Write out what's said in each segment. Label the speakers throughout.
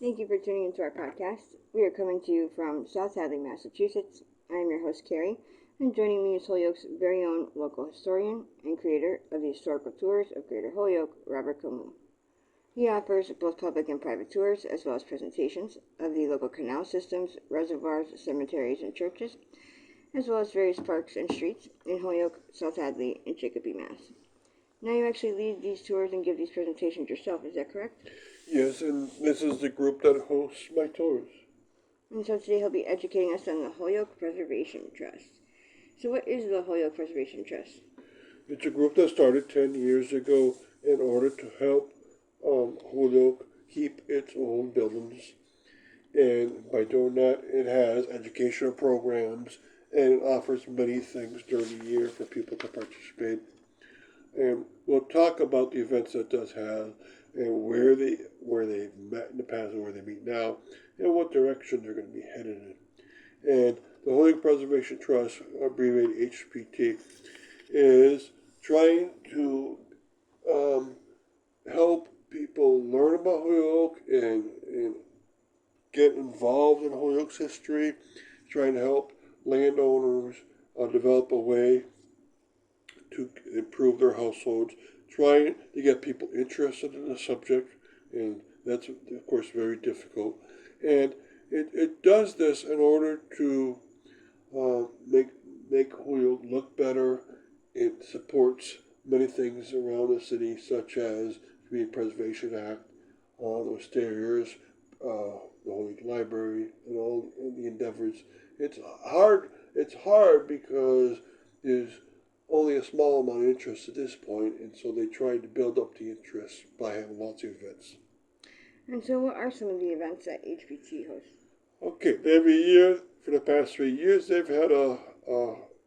Speaker 1: Thank you for tuning into our podcast. We are coming to you from South Hadley, Massachusetts. I am your host, Carrie, and joining me is Holyoke's very own local historian and creator of the historical tours of Greater Holyoke, Robert Camus. He offers both public and private tours, as well as presentations of the local canal systems, reservoirs, cemeteries, and churches, as well as various parks and streets in Holyoke, South Hadley, and Chicopee, Mass. Now you actually lead these tours and give these presentations yourself, is that correct?
Speaker 2: Yes, and this is the group that hosts my tours.
Speaker 1: And so today he'll be educating us on the Holyoke Preservation Trust. So what is the Holyoke Preservation Trust?
Speaker 2: It's a group that started 10 years ago in order to help Holyoke keep its old buildings. And by doing that, it has educational programs and it offers many things during the year for people to participate. And we'll talk about the events that it does have and where they've met in the past and where they meet now and what direction they're going to be headed in. And the Holyoke Preservation Trust, abbreviated HPT, is trying to help people learn about Holyoke and get involved in Holyoke's history, trying to help landowners develop a way to improve their households, trying to get people interested in the subject, and that's, of course, very difficult. And it does this in order to make Holyoke look better. It supports many things around the city, such as the Community Preservation Act, those stairs, the Holyoke Library, and all the endeavors. It's hard. It's hard because there's only a small amount of interest at this point, and so they tried to build up the interest by having lots of events.
Speaker 1: And so what are some of the events that HPT hosts?
Speaker 2: Okay, every year for the past 3 years, they've had a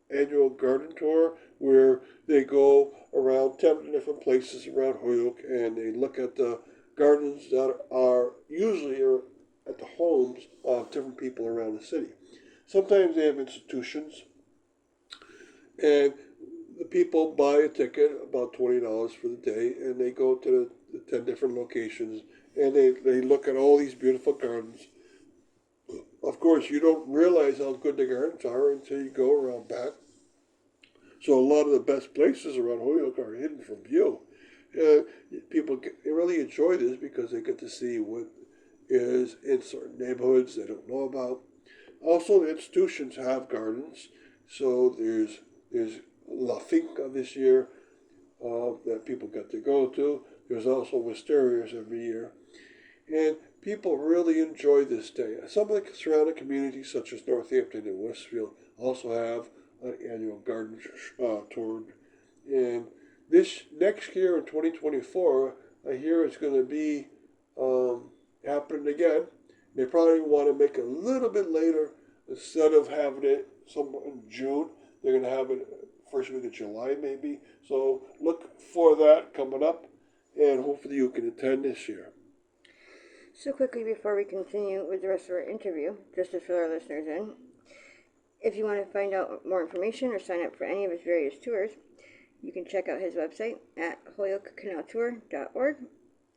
Speaker 2: annual garden tour where they go around 10 different places around Holyoke and they look at the gardens that are usually at the homes of different people around the city. Sometimes they have institutions, and the people buy a ticket, about $20 for the day, and they go to the 10 different locations and they look at all these beautiful gardens. Of course, you don't realize how good the gardens are until you go around back. So a lot of the best places around Holyoke are hidden from view. People really enjoy this because they get to see what is in certain neighborhoods they don't know about. Also, the institutions have gardens. So there's La Finca this year that people get to go to. There's also Wisterias every year. And people really enjoy this day. Some of the surrounding communities, such as Northampton and Westfield, also have an annual garden tour. And this next year in 2024, I hear it's going to be happening again. They probably want to make it a little bit later. Instead of having it somewhere in June, they're going to have it first week of July maybe. So look for that coming up, and hopefully you can attend this year.
Speaker 1: So quickly before we continue with the rest of our interview, just to fill our listeners in, if you want to find out more information or sign up for any of his various tours, you can check out his website at holyokecanaltour.org.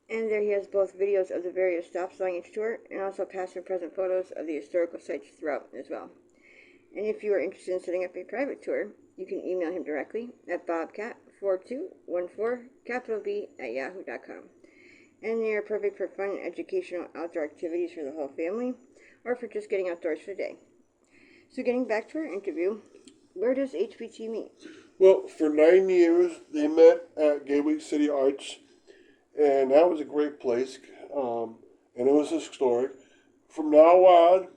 Speaker 1: And there he has both videos of the various stops along each tour and also past and present photos of the historical sites throughout as well. And if you are interested in setting up a private tour, you can email him directly at bobcat4214B@yahoo.com. And they are perfect for fun and educational outdoor activities for the whole family or for just getting outdoors for the day. So getting back to our interview, where does HPT meet?
Speaker 2: Well, for 9 years, they met at Gateway City Arts, and that was a great place, and it was historic. From now on,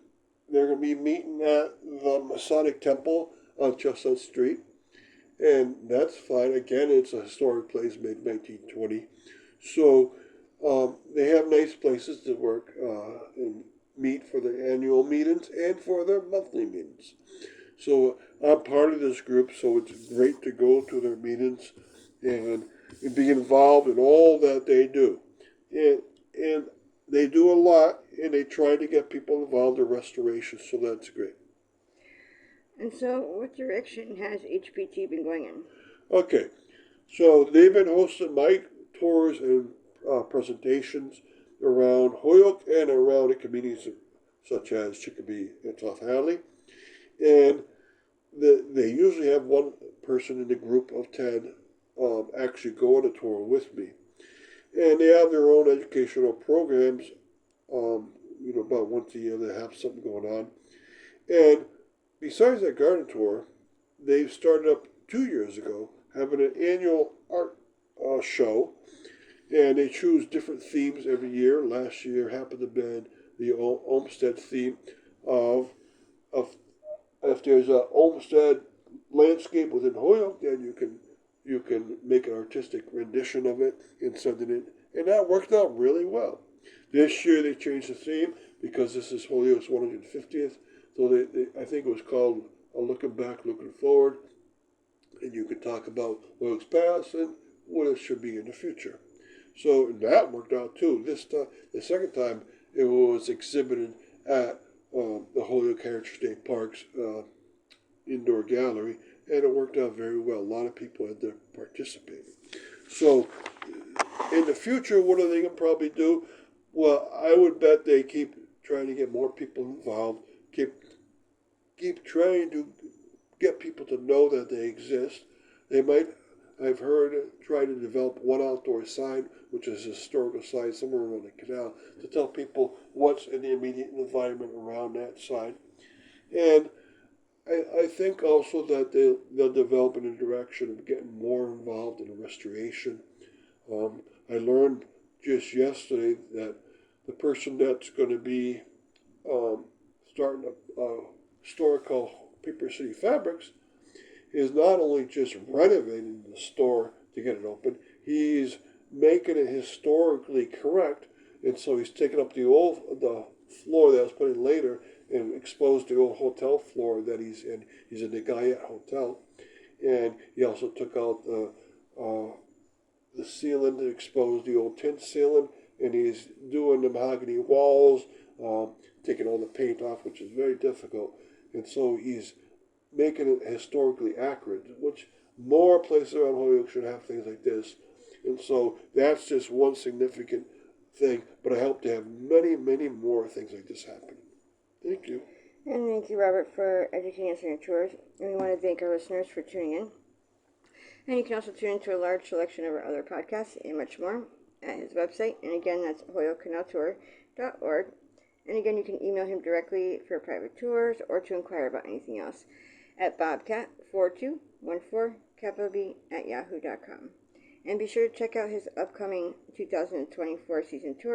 Speaker 2: they're going to be meeting at the Masonic Temple on Chestnut Street, and that's fine. Again, it's a historic place made in 1920. So they have nice places to work and meet for their annual meetings and for their monthly meetings. So I'm part of this group, so it's great to go to their meetings and be involved in all that they do. And they do a lot, and they try to get people involved in restoration, so that's great.
Speaker 1: And so what direction has HPT been going in?
Speaker 2: Okay, so they've been hosting my tours and presentations around Holyoke and around the communities such as Chicopee and South Hadley. And they usually have one person in the group of 10 actually go on a tour with me. And they have their own educational programs. About once a year they have something going on. And besides that garden tour, they've started up 2 years ago having an annual art show, and they choose different themes every year. Last year happened to be the Olmsted theme of if there's a Olmsted landscape within Holyoke, then you can make an artistic rendition of it and send it in, and that worked out really well. This year they changed the theme because this is Holyoke's 150th, so I think it was called Looking Back, Looking Forward, and you could talk about Holyoke's past and what it should be in the future. So that worked out too. The second time, it was exhibited at the Holyoke Heritage State Park's indoor gallery, and it worked out very well. A lot of people had to participate. So in the future, what are they going to probably do? Well, I would bet they keep trying to get more people involved, keep trying to get people to know that they exist. They might, I've heard, try to develop one outdoor sign, which is a historical sign somewhere around the canal, to tell people what's in the immediate environment around that sign. And I think also that they'll develop in a direction of getting more involved in restoration. I learned just yesterday that the person that's going to be starting a store called Paper City Fabrics is not only just renovating the store to get it open, he's making it historically correct, and so he's taking up the floor that was put in later and exposed the old hotel floor that he's in. He's in the Guyette Hotel, and he also took out the ceiling to expose the old tin ceiling, and he's doing the mahogany walls, taking all the paint off, which is very difficult, and so he's making it historically accurate, which more places around Holyoke should have things like this. And so that's just one significant thing, but I hope to have many, many more things like this happen. Thank you.
Speaker 1: And thank you, Robert, for educating us on your tours. And we want to thank our listeners for tuning in. And you can also tune into a large selection of our other podcasts and much more at his website. And again, that's holyokecanaltour.org. And again, you can email him directly for private tours or to inquire about anything else at bobcat4214 @yahoo.com. And be sure to check out his upcoming 2024 season tour